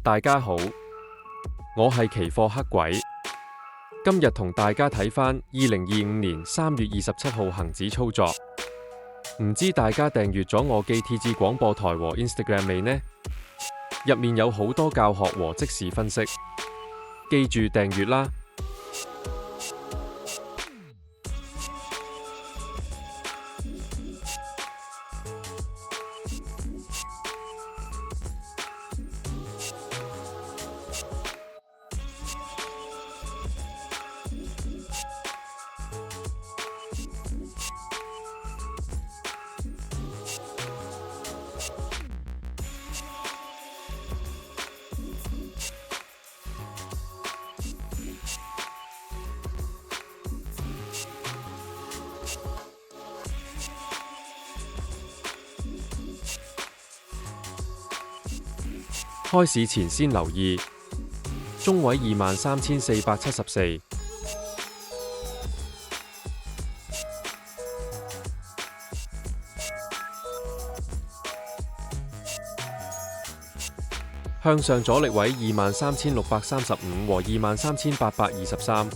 大家好，我係期貨黑鬼，今日同大家睇返2025年3月27號恒指操作。唔知大家訂閱咗我 GTG 廣播台和 Instagram 未呢？入面有好多教學和即時分析，記住訂閱啦！開市前先留意中位23,474，向上阻力位23,635和23,823。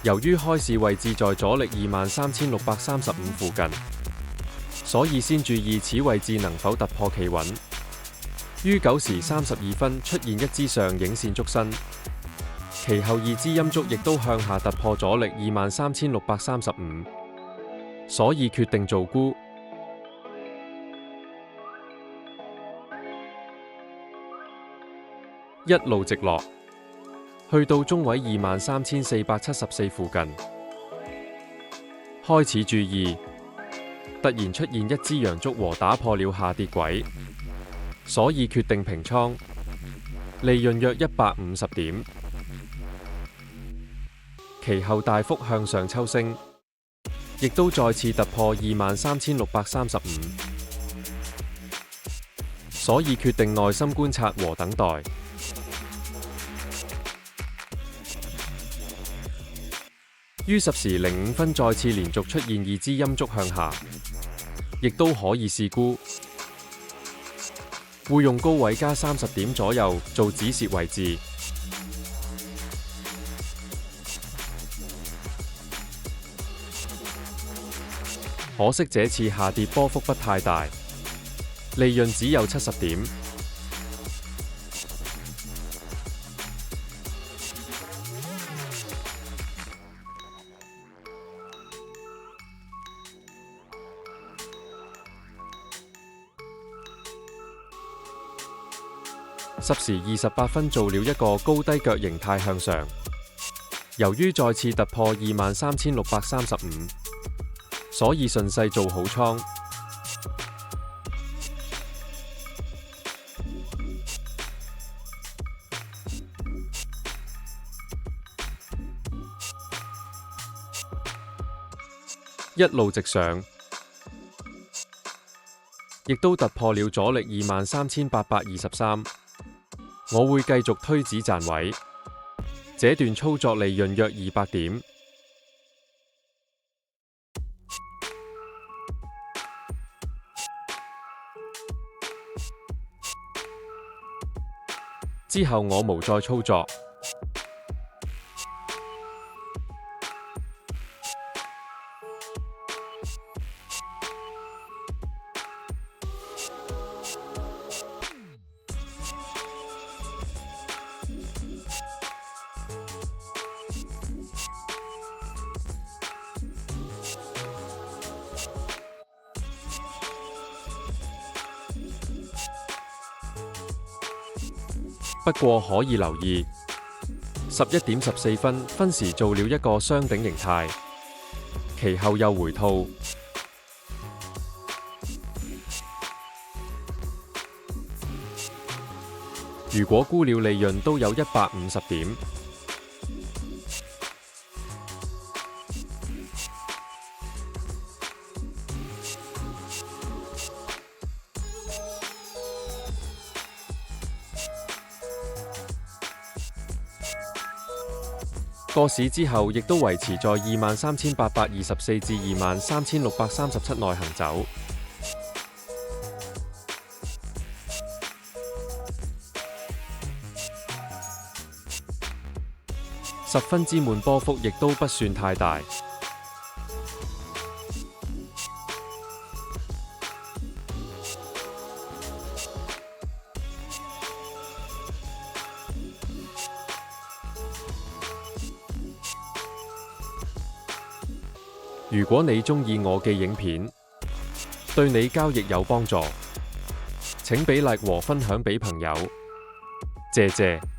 由於開市位置在阻力23,635附近，所以先注意此位置能否突破企穩。於9時32分出現一支上影線築身，其後二支陰燭亦都向下突破阻力23,635，所以決定做沽。一路直落，去到中位23,474附近，開始注意，突然出現一支陽燭和打破了下跌軌，所以決定平倉，利潤約150點。其後大幅向上抽升，亦都再次突破23,635，所以決定耐心觀察和等待。於10時05分再次連續出現二支陰燭向下，亦都可以試沽，會用高位加30點左右做止蝕位置。可惜這次下跌波幅不太大，利潤只有70點。10時28分做了一個高低腳形態向上，由於再次突破23,635，所以順勢做好倉。一路直上，亦都突破了阻力23,823。我會繼續推止賺位，這段操作利潤約200點。之後我無再操作。不過可以留意，11點14分分時做了一個雙頂形態，其後又回吐。如果估了利潤都有150點。個市之後亦都維持在23,824至23,637內行走。10分之悶，波幅亦都不算太大。如果你鍾意我嘅影片，對你交易有幫助，請俾 like 和分享俾朋友，謝謝。